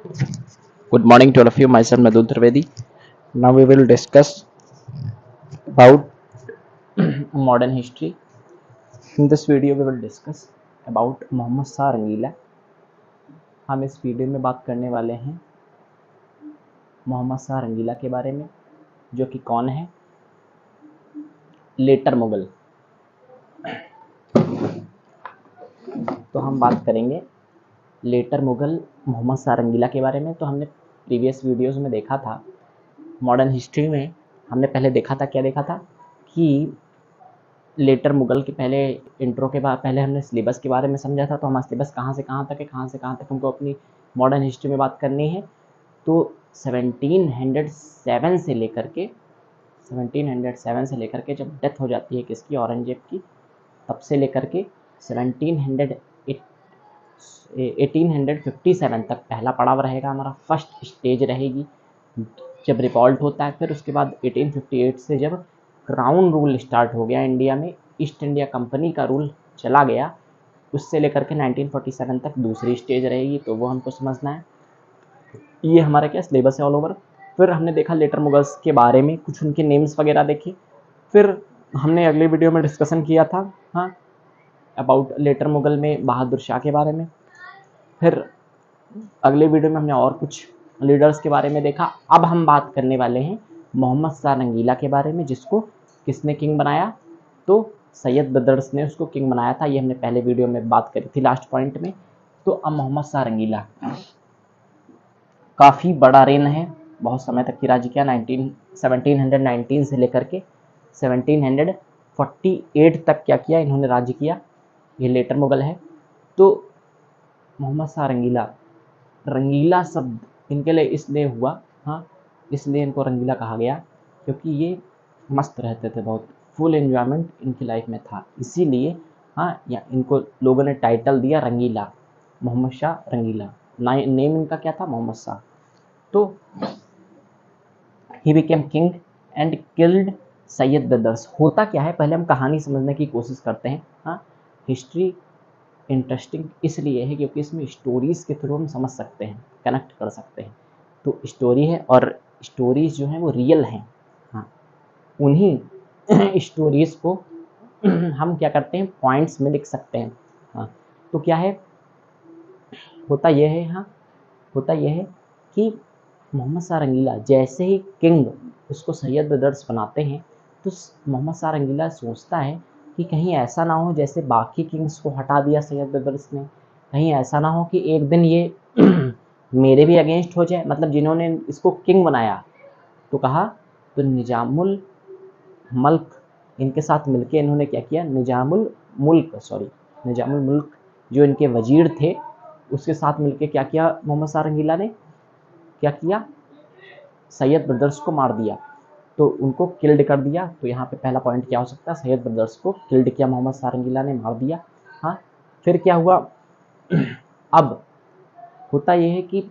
Good morning to all of you. Myself Madhu Trivedi. Now we will discuss about modern history. In this video we will discuss about Mohammad Shah रंगीला. हम इस video में बात करने वाले हैं मोहम्मद शाह रंगीला के बारे में, जो कि कौन है? लेटर मुगल. तो हम बात करेंगे लेटर मुगल मोहम्मद शाह रंगीला के बारे में. तो हमने प्रीवियस वीडियोस में देखा था, मॉडर्न हिस्ट्री में हमने पहले देखा था, क्या देखा था कि लेटर मुगल के पहले इंट्रो के बाद पहले हमने सिलेबस के बारे में समझा था. तो हमारा सिलेबस कहाँ से कहाँ तक है, कहाँ से कहाँ तक हमको अपनी मॉडर्न हिस्ट्री में बात करनी है. तो 1707 से लेकर के जब डेथ हो जाती है किसकी, औरंगजेब की, तब से लेकर के 1857 तक पहला पड़ाव रहेगा हमारा, फर्स्ट स्टेज रहेगी जब रिवॉल्ट होता है. फिर उसके बाद 1858 से जब क्राउन रूल स्टार्ट हो गया इंडिया में, ईस्ट इंडिया कंपनी का रूल चला गया, उससे लेकर के 1947 तक दूसरी स्टेज रहेगी. तो वो हमको समझना है. ये हमारा क्या सिलेबस है ऑल ओवर. फिर हमने देखा लेटर मुगल्स के बारे में, कुछ उनके नेम्स वगैरह देखे. फिर हमने अगले वीडियो में डिस्कशन किया था अबाउट लेटर मुगल में बहादुर शाह के बारे में. फिर अगले वीडियो में हमने और कुछ लीडर्स के बारे में देखा. अब हम बात करने वाले हैं मोहम्मद शाह रंगीला के बारे में, जिसको किसने किंग बनाया? तो सैयद ब्रदर्स ने उसको किंग बनाया था. ये हमने पहले वीडियो में बात करी थी लास्ट पॉइंट में. तो अब मोहम्मद शाह रंगीला काफ़ी बड़ा रेन है, बहुत समय तक की राज्य किया. 1719 से लेकर के 1748 तक क्या किया इन्होंने, राज्य किया. ये लेटर मुगल है. तो मोहम्मद शाह रंगीला शब्द इनके लिए इसलिए हुआ, इसलिए इनको रंगीला कहा गया क्योंकि ये मस्त रहते थे, बहुत फुल एंजॉयमेंट इनकी लाइफ में था, इसीलिए या इनको लोगों ने टाइटल दिया रंगीला, मोहम्मद शाह रंगीला. नेम इनका क्या था? मोहम्मद शाह. तो he became king and killed Syed brothers. होता क्या है, पहले हम कहानी समझने की कोशिश करते हैं. हिस्ट्री इंटरेस्टिंग इसलिए है क्योंकि इसमें स्टोरीज़ के थ्रू हम समझ सकते हैं, कनेक्ट कर सकते हैं. तो स्टोरी है और स्टोरीज़ जो हैं वो रियल हैं. उन्हीं स्टोरीज़ को हम क्या करते हैं, पॉइंट्स में लिख सकते हैं. तो क्या है, होता यह है कि मोहम्मद शाह रंगीला जैसे ही किंग उसको सैयद ब्रदर्स बनाते हैं, तो मोहम्मद शाह रंगीला सोचता है कि कहीं ऐसा ना हो जैसे बाकी किंग्स को हटा दिया सैयद ब्रदर्स ने, कहीं ऐसा ना हो कि एक दिन ये मेरे भी अगेंस्ट हो जाए. मतलब जिन्होंने इसको किंग बनाया, तो कहा, तो निजामुल मल्क इनके साथ मिलके इन्होंने क्या किया, निजामुल मुल्क जो इनके वजीर थे, उसके साथ मिलके क्या किया मोहम्मद शाह रंगीला ने, क्या किया, सैयद ब्रदर्स को मार दिया. तो उनको किल्ड कर दिया. तो यहाँ पे पहला पॉइंट क्या हो सकता है, सैयद ब्रदर्स को किल्ड किया मोहम्मद शाह रंगीला ने, मार दिया. फिर क्या हुआ, अब होता यह है कि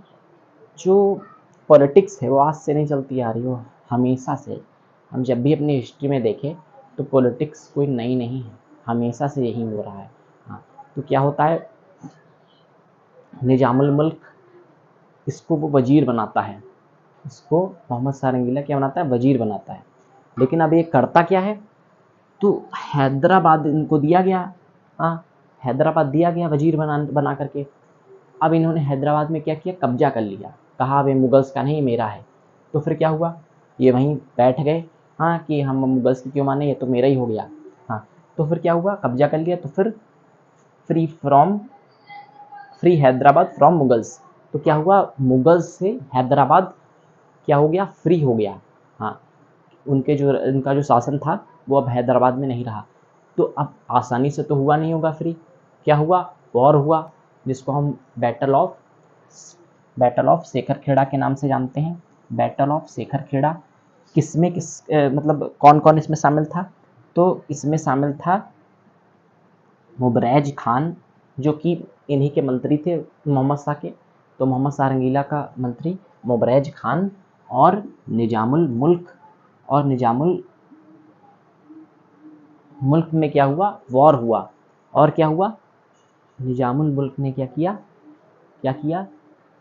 जो पॉलिटिक्स है वो आज से नहीं चलती आ रही, हो हमेशा से. हम जब भी अपनी हिस्ट्री में देखें तो पॉलिटिक्स कोई नई नहीं है, हमेशा से यही हो रहा है. तो क्या होता है, निजामुल मुल्क इसको वो वजीर बनाता है, इसको मोहम्मद शाह रंगीला क्या बनाता है, वजीर बनाता है. लेकिन अब ये करता क्या है, तो हैदराबाद इनको दिया गया, हैदराबाद दिया गया वजीर बना करके. अब इन्होंने हैदराबाद में क्या किया, कब्जा कर लिया. कहा अब ये मुगल्स का नहीं, मेरा है. तो फिर क्या हुआ, ये वहीं बैठ गए कि हम मुगल्स की क्यों माने, ये तो मेरा ही हो गया. तो फिर क्या हुआ, कब्जा कर लिया. तो फिर फ्री हैदराबाद फ्रॉम मुगल्स. तो क्या हुआ, मुगल्स से हैदराबाद क्या हो गया, फ्री हो गया. उनका जो शासन था वो अब हैदराबाद में नहीं रहा. तो अब आसानी से तो हुआ नहीं होगा फ्री. क्या हुआ, वॉर हुआ, जिसको हम बैटल ऑफ शेखर खेड़ा के नाम से जानते हैं. बैटल ऑफ शेखर खेड़ा किसमें मतलब कौन कौन इसमें शामिल था, तो इसमें शामिल था मुबरेज खान, जो कि इन्हीं के मंत्री थे मोहम्मद शाह के. तो मोहम्मद शाह रंगीला का मंत्री मुबरेज खान और निजामुल मुल्क में क्या हुआ, वॉर हुआ. और क्या हुआ, निजामुल मुल्क ने क्या किया,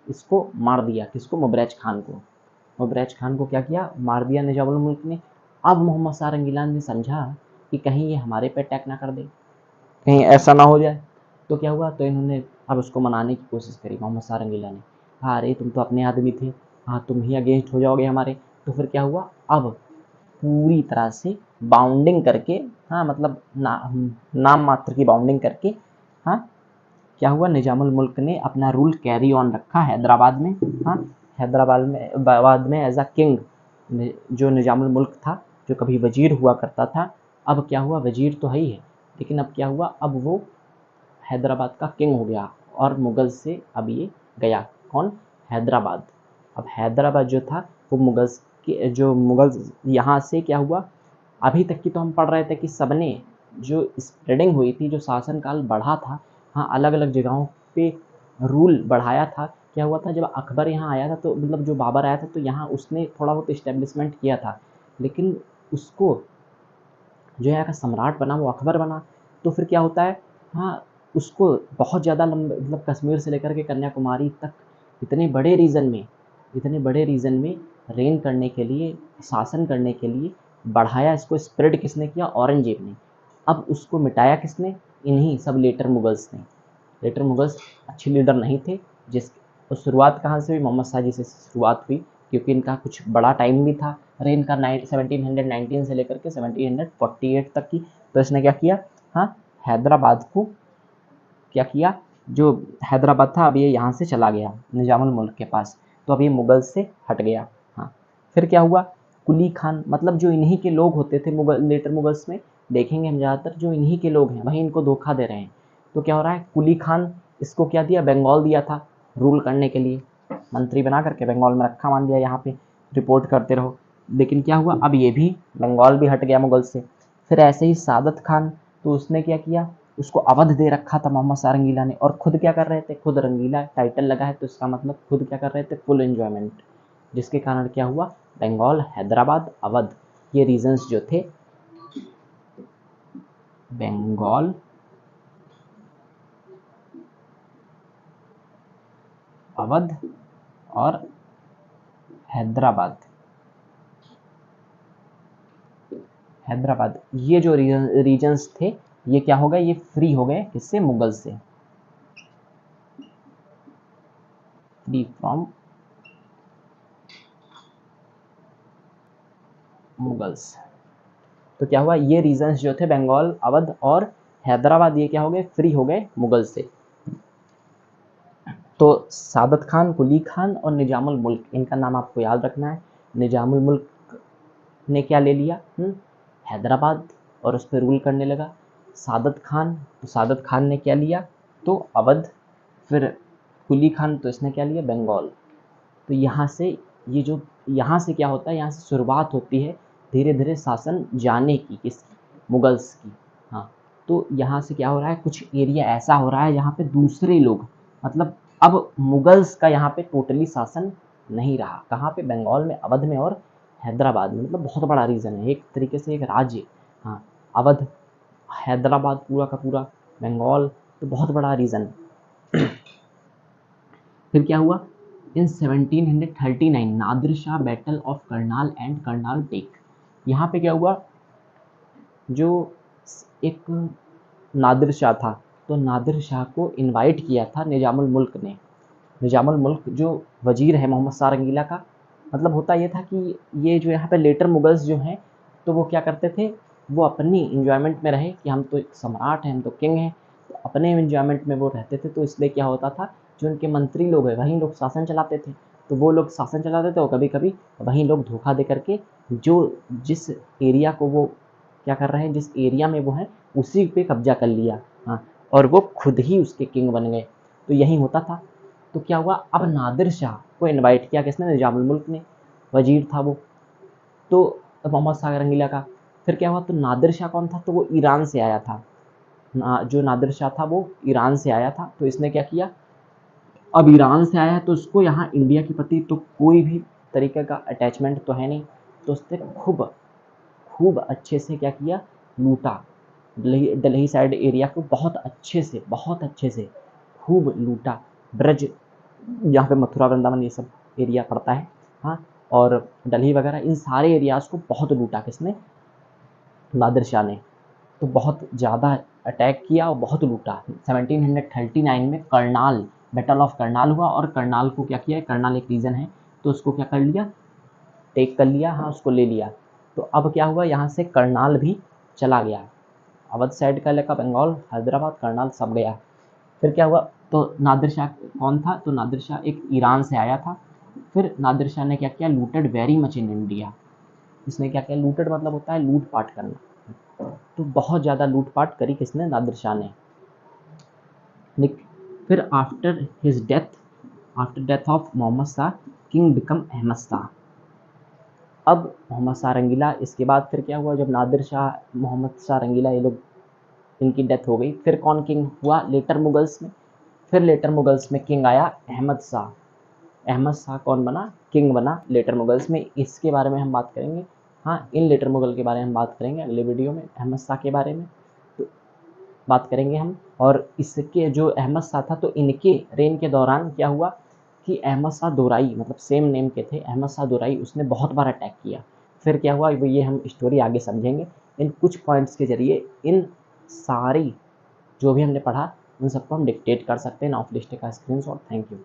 इसको मार दिया, किसको, मुबरेज खान को। मुबरेज खान को क्या किया, मार दिया निजामुल मुल्क ने। अब मोहम्मद शाह रंगीला ने समझा कि कहीं ये हमारे पे अटैक ना कर दे, कहीं ऐसा ना हो जाए। तो क्या हुआ, तो इन्होंने अब उसको मनाने की कोशिश करी मोहम्मद शाह रंगीला ने। हाँ अरे तुम तो अपने आदमी थे, हाँ तुम ही अगेंस्ट हो जाओगे हमारे। तो फिर क्या हुआ, अब पूरी तरह से बाउंडिंग करके, हाँ मतलब नाम मात्र की बाउंडिंग करके, हाँ क्या हुआ, निजामुल मुल्क ने अपना रूल कैरी ऑन रखा हैदराबाद में। हाँ हैदराबाद में एज अ किंग जो निजामुल मुल्क था, जो कभी वजीर हुआ करता था, अब क्या हुआ, वजीर तो है ही है, लेकिन अब क्या हुआ, अब वो हैदराबाद का किंग हो गया और मुगल से अब ये गया, कौन, हैदराबाद। अब हैदराबाद जो था वो मुगल्स के, जो मुगल्स यहाँ से क्या हुआ, अभी तक की तो हम पढ़ रहे थे कि सबने जो स्प्रेडिंग हुई थी, जो शासनकाल बढ़ा था, हाँ अलग अलग जगहों पे रूल बढ़ाया था। क्या हुआ था, जब अकबर यहाँ आया था, तो मतलब जो बाबर आया था, तो यहाँ उसने थोड़ा बहुत इस्टेब्लिशमेंट किया था, लेकिन उसको जो यहाँ का सम्राट बना वो अकबर बना। तो फिर क्या होता है, हाँ उसको बहुत ज़्यादा लंबे, मतलब कश्मीर से लेकर के कन्याकुमारी तक इतने बड़े रीजन में रेन करने के लिए, शासन करने के लिए बढ़ाया। इसको स्प्रेड किसने किया, औरंगजेब ने। अब उसको मिटाया किसने, इन्हीं सब लेटर मुगल्स ने। लेटर मुगल्स अच्छे लीडर नहीं थे, जिस और शुरुआत कहाँ से हुई, मोहम्मद शाह जी से शुरुआत हुई, क्योंकि इनका कुछ बड़ा टाइम भी था रेन का, 1719 से लेकर के 1748 तक की। तो इसने क्या किया, हाँ हैदराबाद को क्या किया, जो हैदराबाद था अब ये यहाँ से चला गया निजामुल मुल्क के पास, तो अब ये मुगल से हट गया। हाँ फिर क्या हुआ, कुली खान, मतलब जो इन्हीं के लोग होते थे मुगल, लेटर मुगल्स में देखेंगे हम ज़्यादातर जो इन्हीं के लोग हैं वही इनको धोखा दे रहे हैं। तो क्या हो रहा है, कुली खान इसको क्या दिया, बंगाल दिया था रूल करने के लिए, मंत्री बना करके बंगाल में रखा, मान लिया यहाँ पे रिपोर्ट करते रहो। लेकिन क्या हुआ, अब ये भी बंगाल भी हट गया मुगल से। फिर ऐसे ही सादत खान, तो उसने क्या किया, उसको अवध दे रखा था मोहम्मद शाह रंगीला ने। और खुद क्या कर रहे थे, खुद रंगीला टाइटल लगा है तो इसका मतलब खुद क्या कर रहे थे, फुल एंजॉयमेंट, जिसके कारण क्या हुआ, बंगाल, हैदराबाद, अवध, ये रीजन्स जो थे, बंगाल, अवध और हैदराबाद, ये जो रीजन्स थे, ये क्या हो गए, ये फ्री हो गए किससे, मुगल से, फ्री फ्रॉम मुगल्स। तो क्या हुआ, ये रीजन्स जो थे बंगाल, अवध और हैदराबाद, ये क्या हो गए, फ्री हो गए मुगल से। तो सादत खान, कुली खान और निजामुल मुल्क, इनका नाम आपको याद रखना है। निजामुल मुल्क ने क्या ले लिया, हैदराबाद, और उस पर रूल करने लगा। सादत खान, तो सादत खान ने क्या लिया, तो अवध। फिर कुली खान, तो इसने क्या लिया, बंगाल। तो यहाँ से ये जो, यहाँ से क्या होता है, यहाँ से शुरुआत होती है धीरे धीरे शासन जाने की, किसकी, मुगल्स की। हाँ तो यहाँ से क्या हो रहा है, कुछ एरिया ऐसा हो रहा है जहाँ पे दूसरे लोग, मतलब अब मुगल्स का यहाँ पे टोटली शासन नहीं रहा, कहाँ पे, बंगाल में, अवध में और हैदराबाद में। मतलब बहुत बड़ा रीजन है, एक तरीके से एक राज्य। हाँ अवध, हैदराबाद पूरा का पूरा, बंगाल, तो बहुत बड़ा रीजन। फिर क्या हुआ, in 1739 Nadir Shah battle of Karnal and Karnal take, यहाँ पे क्या हुआ, जो एक नादिर शाह था, तो नादिर शाह को इनवाइट किया था निजामुल मुल्क ने। निजामुल मुल्क जो वजीर है मोहम्मद शाह रंगीला का, मतलब होता ये था कि ये जो यहाँ पे लेटर मुगल्स जो हैं, तो वो क्या करते थे, वो अपनी इंजॉयमेंट में रहे कि हम तो सम्राट हैं, हम तो किंग हैं, तो अपने इंजॉयमेंट में वो रहते थे। तो इसलिए क्या होता था, जो उनके मंत्री लोग हैं वही लोग शासन चलाते थे। तो वो लोग शासन चलाते थे और कभी कभी वही लोग धोखा दे करके जो जिस एरिया को वो क्या कर रहे हैं, जिस एरिया में वो हैं उसी पे कब्जा कर लिया। हाँ और वो खुद ही उसके किंग बन गए। तो यही होता था। तो क्या हुआ, अब नादिर शाह को इनवाइट किया किसने, निजामुल मुल्क ने, वजीर था वो, तो मोहम्मद शाह रंगीला का। फिर क्या हुआ, तो नादिर शाह कौन था, तो वो ईरान से आया था। जो नादिर शाह था वो ईरान से आया था। तो इसने क्या किया, अब ईरान से आया है तो उसको यहाँ इंडिया के प्रति तो कोई भी तरीके का अटैचमेंट तो है नहीं, तो उसने खूब खूब अच्छे से क्या किया, लूटा। दिल्ली साइड एरिया को बहुत अच्छे से खूब लूटा। ब्रज यहाँ पे मथुरा वृंदावन ये सब एरिया पड़ता है। हाँ, और दिल्ली वगैरह इन सारे एरियाज़ को बहुत लूटा किसने, नादिर शाह ने। तो बहुत ज़्यादा अटैक किया और बहुत लूटा। 1739 में करनाल, बैटल ऑफ करनाल हुआ, और करनाल को क्या किया, करनाल एक रीजन है तो उसको क्या कर लिया, टेक कर लिया, हाँ उसको ले लिया। तो अब क्या हुआ, यहाँ से करनाल भी चला गया, अवध साइड का इलाका, बंगाल, हैदराबाद, करनाल सब गया। फिर क्या हुआ, तो नादिर शाह कौन था, तो नादिर शाह एक ईरान से आया था। फिर नादिर शाह ने क्या किया, looted very much in India. इसने क्या किया, लूटेड मतलब होता है लूट पाट करना, तो बहुत ज़्यादा लूट पाट करी किसने, नादिर शाह ने। फिर after his death, after death of Mohammad Shah, king become Ahmad Shah. अब मोहम्मद शाह रंगीला, इसके बाद फिर क्या हुआ, जब नादिर शाह, मोहम्मद शाह रंगीला ये लोग, इनकी डेथ हो गई, फिर कौन किंग हुआ लेटर मुगल्स में, फिर लेटर मुगल्स में किंग आया अहमद शाह। अहमद शाह कौन बना, किंग बना लेटर मुगल्स में। इसके बारे में हम बात करेंगे, हाँ इन लेटर मुगल के बारे में हम बात करेंगे अगले वीडियो में, अहमद शाह के बारे में तो बात करेंगे हम। और इसके जो अहमद शाह था, तो इनके रेन के दौरान क्या हुआ कि अहमद शाह दुराई, मतलब सेम नेम के थे, अहमद शाह दुराई, उसने बहुत बार अटैक किया। फिर क्या हुआ, ये हम स्टोरी आगे समझेंगे। इन कुछ पॉइंट्स के जरिए इन सारी जो भी हमने पढ़ा उन सबको हम डिक्टेट कर सकते हैं। Now please take a screenshot. Thank you.